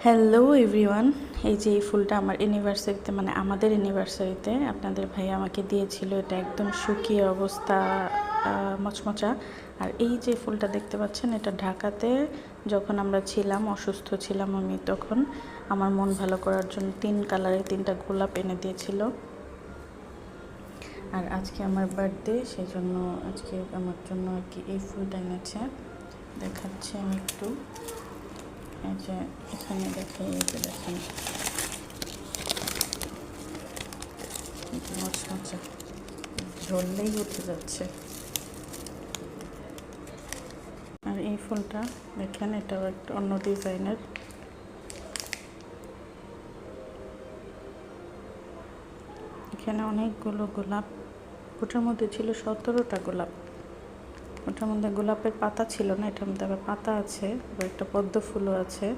Hello everyone. এই যে এই ফুলটা আমার অ্যানিভার্সারিতে, মানে আমাদের অ্যানিভার্সারিতে আপনাদের ভাই আমাকে দিয়েছিল। এটা একদম শুকিয়ে অবস্থা, মচমচা। আর এই যে ফুলটা দেখতে পাচ্ছেন, এটা ঢাকাতে যখন আমরা ছিলাম, অসুস্থ ছিলাম আমি, তখন আমার মন ভালো করার জন্য 3 কালারের 3টা গোলাপ এনে দিয়েছিল। আর আজকে আমার বার্থডে, সেই জন্য আজকে আমার জন্য আর কি এই ফুলটা এনেছে। দেখাচ্ছি আমি একটু। এই যে এখানে দেখেন, এই যে দেখেন মচমচে, ধরলেই উঠে যাচ্ছে। আর এই ফুলটা দেখেন, এটাও একটা অন্য ডিজাইনের। এখানে অনেকগুলো গোলাপ, ওটার মধ্যে ছিল 17টা গোলাপ। ওটার মধ্যে গোলাপের পাতা ছিল না, এটার মধ্যে আবার পাতা আছে, আবার একটা পদ্ম ফুলও আছে।